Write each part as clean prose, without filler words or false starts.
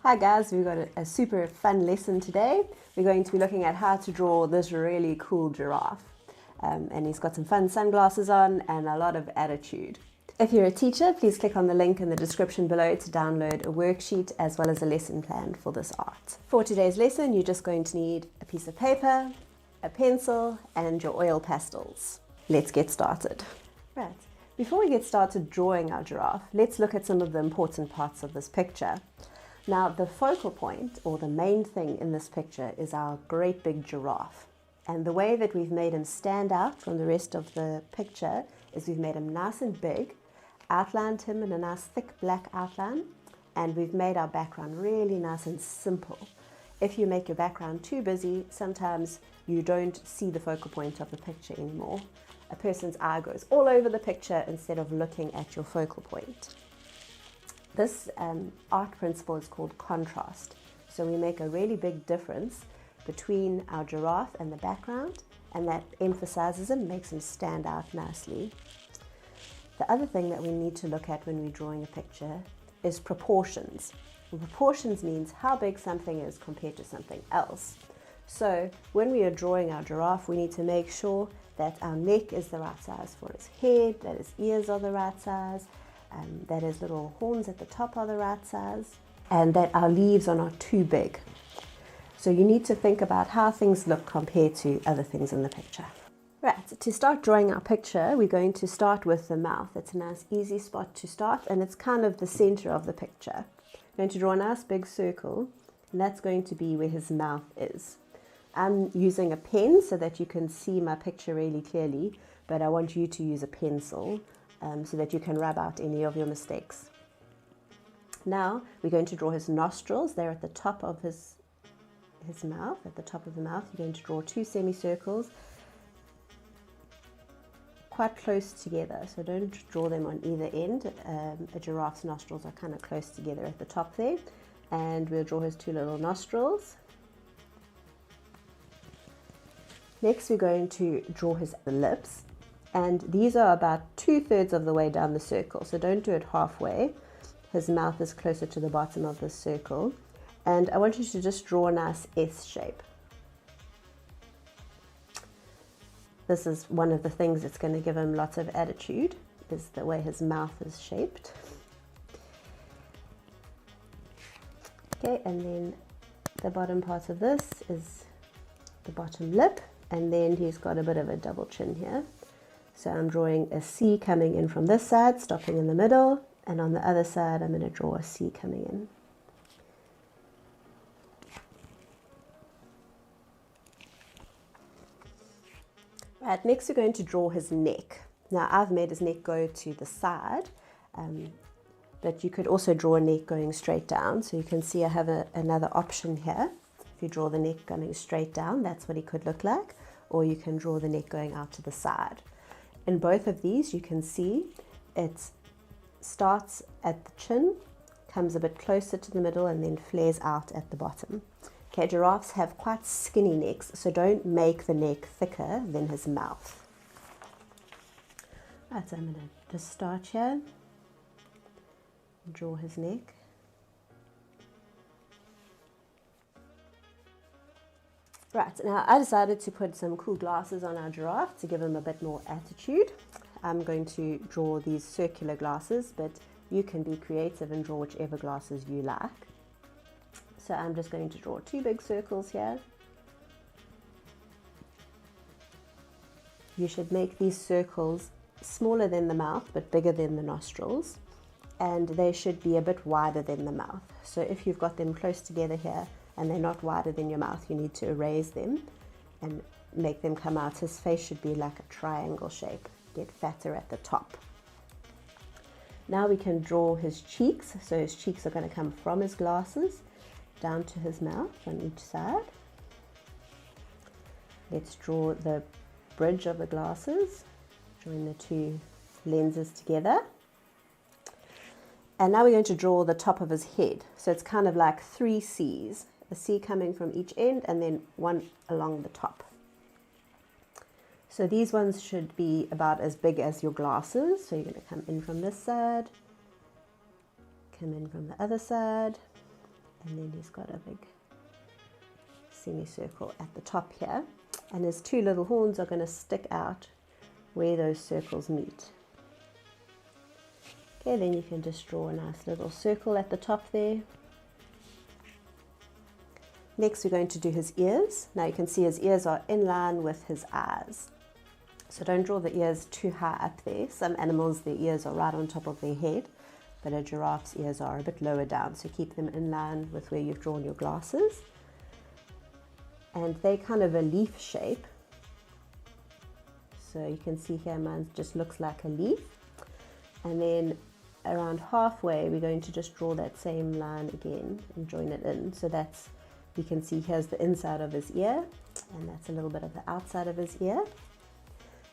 Hi guys, we've got a super fun lesson today. We're going to be looking at how to draw this really cool giraffe. And he's got some fun sunglasses on and a lot of attitude. If you're a teacher, please click on the link in the description below to download a worksheet as well as a lesson plan for this art. For today's lesson, you're just going to need a piece of paper, a pencil, and your oil pastels. Let's get started. Right, before we get started drawing our giraffe, let's look at some of the important parts of this picture. Now, the focal point, or the main thing in this picture, is our great big giraffe. And the way that we've made him stand out from the rest of the picture is we've made him nice and big, outlined him in a nice thick black outline, and we've made our background really nice and simple. If you make your background too busy, sometimes you don't see the focal point of the picture anymore. A person's eye goes all over the picture instead of looking at your focal point. This art principle is called contrast. So we make a really big difference between our giraffe and the background, and that emphasizes him, makes him stand out nicely. The other thing that we need to look at when we're drawing a picture is proportions. And proportions means how big something is compared to something else. So when we are drawing our giraffe, we need to make sure that our neck is the right size for his head, that his ears are the right size, that his little horns at the top are the right size, and that our leaves are not too big. So you need to think about how things look compared to other things in the picture. Right, to start drawing our picture, we're going to start with the mouth. It's a nice easy spot to start, and it's kind of the center of the picture. I'm going to draw a nice big circle, and that's going to be where his mouth is. I'm using a pen so that you can see my picture really clearly, but I want you to use a pencil so that you can rub out any of your mistakes. Now we're going to draw his nostrils. They're at the top of his mouth. At the top of the mouth, you're going to draw two semicircles quite close together. So don't draw them on either end. A giraffe's nostrils are kind of close together at the top there. And we'll draw his two little nostrils. Next, we're going to draw his lips. And these are about 2/3 of the way down the circle, so don't do it halfway. His mouth is closer to the bottom of the circle. And I want you to just draw a nice S shape. This is one of the things that's going to give him lots of attitude, is the way his mouth is shaped. Okay, and then the bottom part of this is the bottom lip, and then he's got a bit of a double chin here. So I'm drawing a C coming in from this side, stopping in the middle, and on the other side I'm going to draw a C coming in. Right, next we're going to draw his neck. Now I've made his neck go to the side, but you could also draw a neck going straight down. So you can see I have another option here. If you draw the neck going straight down, that's what he could look like, or you can draw the neck going out to the side. In both of these, you can see it starts at the chin, comes a bit closer to the middle, and then flares out at the bottom. Okay, giraffes have quite skinny necks, so don't make the neck thicker than his mouth. Right, so I'm going to just start here, draw his neck. Right, now I decided to put some cool glasses on our giraffe to give him a bit more attitude. I'm going to draw these circular glasses, but you can be creative and draw whichever glasses you like. So I'm just going to draw two big circles here. You should make these circles smaller than the mouth, but bigger than the nostrils. And they should be a bit wider than the mouth. So if you've got them close together here, and they're not wider than your mouth, you need to erase them and make them come out. His face should be like a triangle shape, get fatter at the top. Now we can draw his cheeks. So his cheeks are going to come from his glasses down to his mouth on each side. Let's draw the bridge of the glasses, join the two lenses together. And now we're going to draw the top of his head. So it's kind of like 3 C's. A C coming from each end and then one along the top. So these ones should be about as big as your glasses. So you're going to come in from this side, come in from the other side, and then he's got a big semicircle at the top here, and his two little horns are going to stick out where those circles meet. Okay, then you can just draw a nice little circle at the top there. Next we're going to do his ears. Now you can see his ears are in line with his eyes. So don't draw the ears too high up there. Some animals, their ears are right on top of their head, but a giraffe's ears are a bit lower down, so keep them in line with where you've drawn your glasses. And they're kind of a leaf shape. So you can see here mine just looks like a leaf. And then around halfway we're going to just draw that same line again and join it in. So that's, you can see here's the inside of his ear, and that's a little bit of the outside of his ear.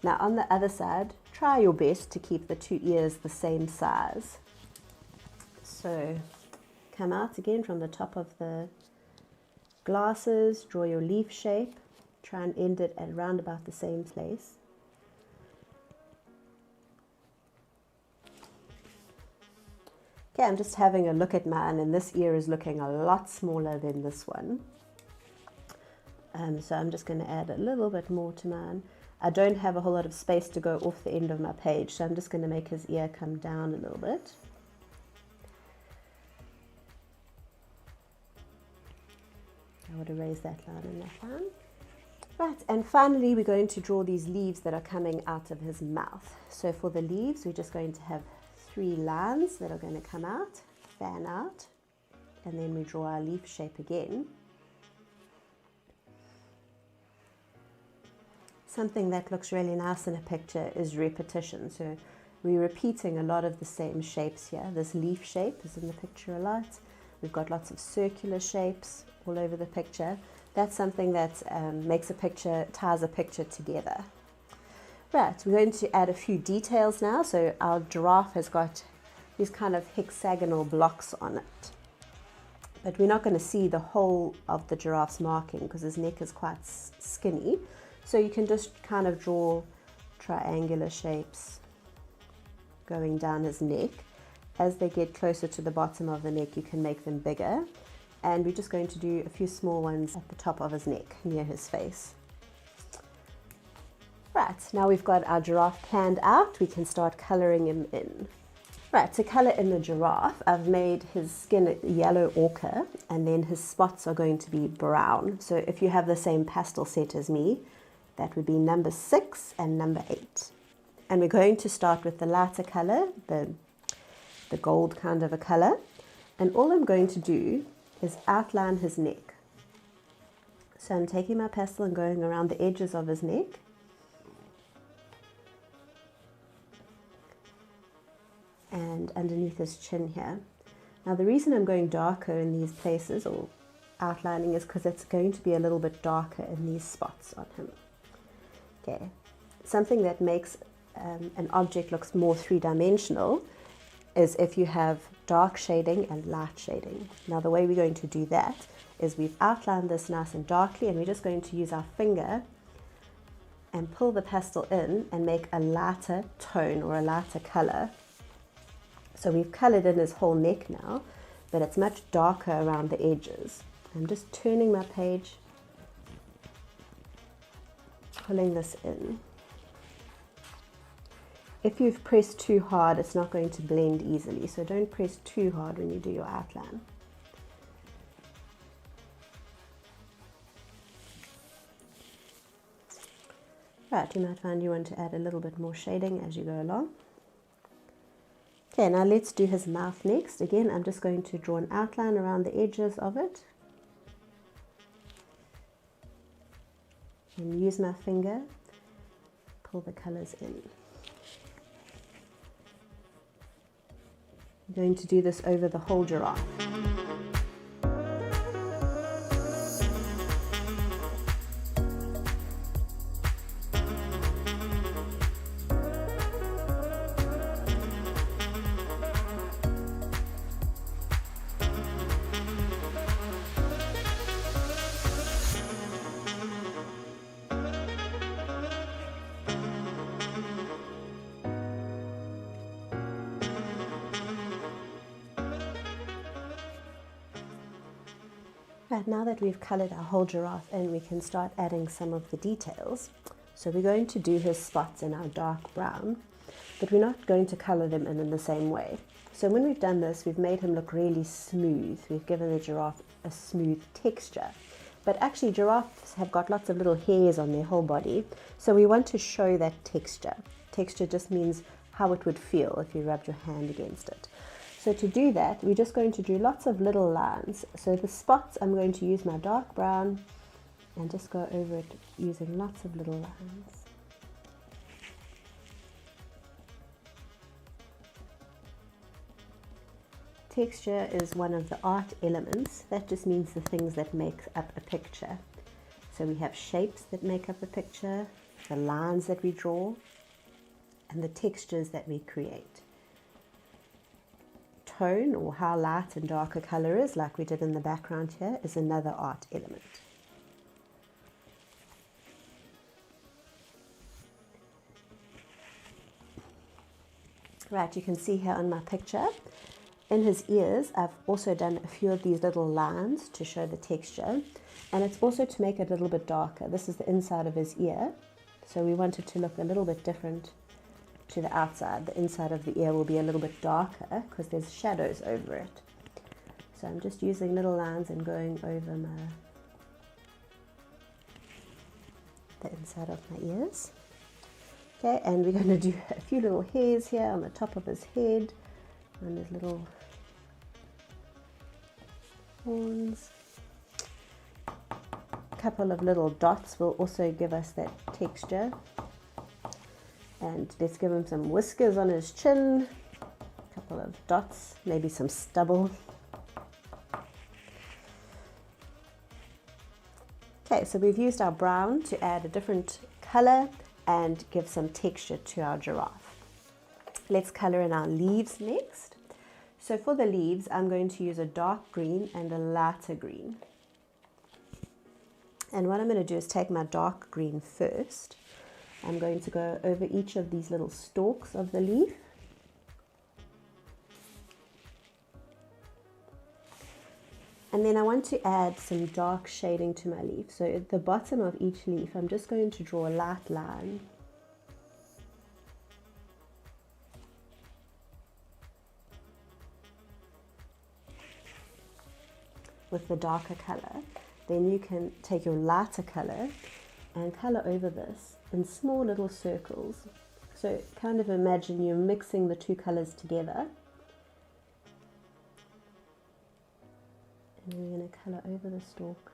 Now on the other side, try your best to keep the two ears the same size. So come out again from the top of the glasses, draw your leaf shape, try and end it at around about the same place. Okay, I'm just having a look at mine, and this ear is looking a lot smaller than this one. So I'm just going to add a little bit more to mine. I don't have a whole lot of space to go off the end of my page, so I'm just going to make his ear come down a little bit. I would erase that line and that line. Right, and finally we're going to draw these leaves that are coming out of his mouth. So for the leaves, we're just going to have 3 lines that are going to come out, fan out, and then we draw our leaf shape again. Something that looks really nice in a picture is repetition. So we're repeating a lot of the same shapes here. This leaf shape is in the picture a lot. We've got lots of circular shapes all over the picture. That's something that makes a picture, ties a picture together. Right, we're going to add a few details now. So our giraffe has got these kind of hexagonal blocks on it. But we're not going to see the whole of the giraffe's marking because his neck is quite skinny. So you can just kind of draw triangular shapes going down his neck. As they get closer to the bottom of the neck, you can make them bigger. And we're just going to do a few small ones at the top of his neck, near his face. Right, now we've got our giraffe planned out, we can start colouring him in. Right, to colour in the giraffe, I've made his skin yellow ochre, and then his spots are going to be brown. So if you have the same pastel set as me, that would be number 6 and number 8. And we're going to start with the lighter colour, the gold kind of a colour. And all I'm going to do is outline his neck. So I'm taking my pastel and going around the edges of his neck. And underneath his chin here. Now the reason I'm going darker in these places, or outlining, is because it's going to be a little bit darker in these spots on him. Okay, something that makes an object looks more three-dimensional is if you have dark shading and light shading. Now the way we're going to do that is we've outlined this nice and darkly, and we're just going to use our finger and pull the pastel in and make a lighter tone or a lighter color. So we've colored in his whole neck now, but it's much darker around the edges. I'm just turning my page, pulling this in. If you've pressed too hard, it's not going to blend easily, so don't press too hard when you do your outline. Right, you might find you want to add a little bit more shading as you go along. Okay, now let's do his mouth next. Again, I'm just going to draw an outline around the edges of it. And use my finger, pull the colors in. I'm going to do this over the whole giraffe. Right, now that we've coloured our whole giraffe in, we can start adding some of the details. So we're going to do his spots in our dark brown, but we're not going to colour them in the same way. So when we've done this, we've made him look really smooth. We've given the giraffe a smooth texture. But actually giraffes have got lots of little hairs on their whole body, so we want to show that texture. Texture just means how it would feel if you rubbed your hand against it. So to do that, we're just going to do lots of little lines. So the spots, I'm going to use my dark brown and just go over it using lots of little lines. Texture is one of the art elements. That just means the things that make up a picture. So we have shapes that make up a picture, the lines that we draw, and the textures that we create. Tone, or how light and dark a colour is, like we did in the background here, is another art element. Right, you can see here on my picture, in his ears, I've also done a few of these little lines to show the texture, and it's also to make it a little bit darker. This is the inside of his ear, so we want it to look a little bit different to the outside. The inside of the ear will be a little bit darker because there's shadows over it. So I'm just using little lines and going over the inside of my ears. Okay, and we're going to do a few little hairs here on the top of his head, and his little horns. A couple of little dots will also give us that texture. And let's give him some whiskers on his chin, a couple of dots, maybe some stubble. Okay, so we've used our brown to add a different colour and give some texture to our giraffe. Let's colour in our leaves next. So for the leaves, I'm going to use a dark green and a lighter green. And what I'm going to do is take my dark green first. I'm going to go over each of these little stalks of the leaf. And then I want to add some dark shading to my leaf. So at the bottom of each leaf, I'm just going to draw a light line. With the darker color. Then you can take your lighter color and color over this in small little circles. So kind of imagine you're mixing the two colors together. And we're going to color over the stalk.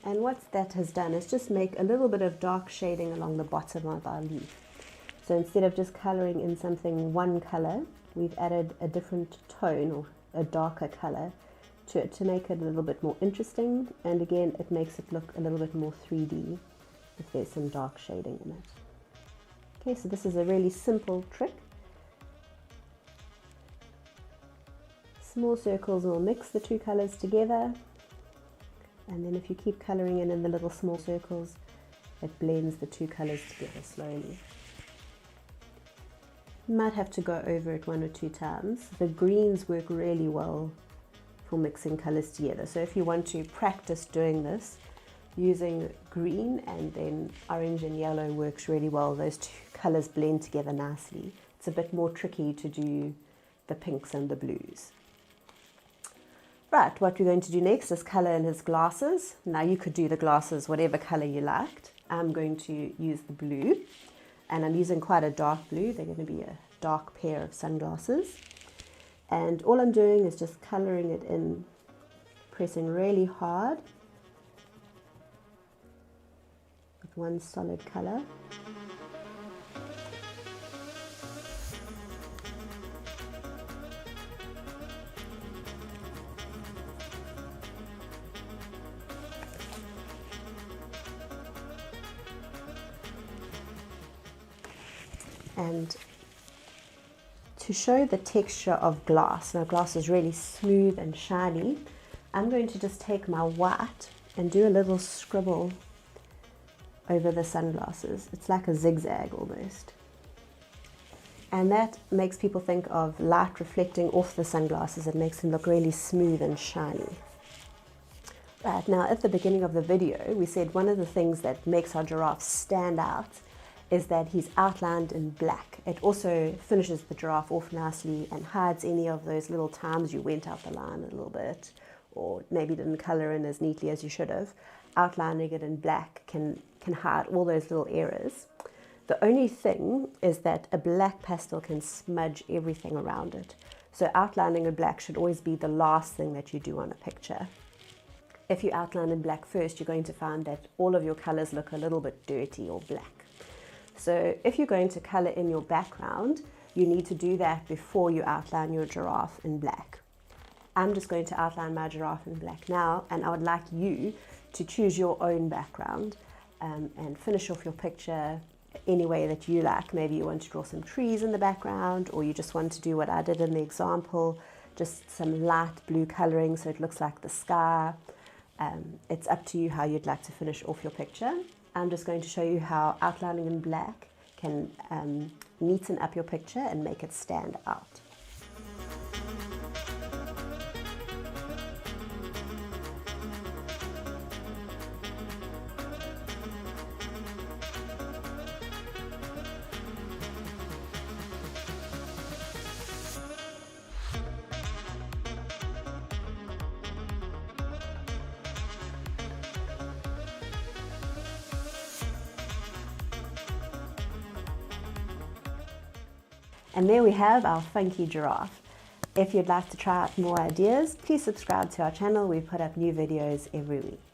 And what that has done is just make a little bit of dark shading along the bottom of our leaf. So instead of just coloring in something one color, we've added a different tone or a darker color to it to make it a little bit more interesting, and again it makes it look a little bit more 3D if there's some dark shading in it. Okay, so this is a really simple trick. Small circles will mix the two colors together, and then if you keep coloring in the little small circles, it blends the two colors together slowly. You might have to go over it 1 or 2 times. The greens work really well for mixing colors together. So if you want to practice doing this, using green and then orange and yellow works really well. Those two colors blend together nicely. It's a bit more tricky to do the pinks and the blues. Right, what we're going to do next is color in his glasses. Now you could do the glasses whatever color you liked. I'm going to use the blue, and I'm using quite a dark blue. They're going to be a dark pair of sunglasses. And all I'm doing is just coloring it in, pressing really hard with one solid color. And to show the texture of glass, now glass is really smooth and shiny, I'm going to just take my white and do a little scribble over the sunglasses. It's like a zigzag almost. And that makes people think of light reflecting off the sunglasses. It makes them look really smooth and shiny. Right, now at the beginning of the video, we said one of the things that makes our giraffe stand out is that he's outlined in black. It also finishes the giraffe off nicely and hides any of those little times you went out the line a little bit, or maybe didn't color in as neatly as you should have. Outlining it in black can hide all those little errors. The only thing is that a black pastel can smudge everything around it. So outlining in black should always be the last thing that you do on a picture. If you outline in black first, you're going to find that all of your colors look a little bit dirty or black. So if you're going to color in your background, you need to do that before you outline your giraffe in black. I'm just going to outline my giraffe in black now, and I would like you to choose your own background and finish off your picture any way that you like. Maybe you want to draw some trees in the background, or you just want to do what I did in the example, just some light blue coloring so it looks like the sky. It's up to you how you'd like to finish off your picture. I'm just going to show you how outlining in black can neaten up your picture and make it stand out. And there we have our funky giraffe. If you'd like to try out more ideas, please subscribe to our channel. We put up new videos every week.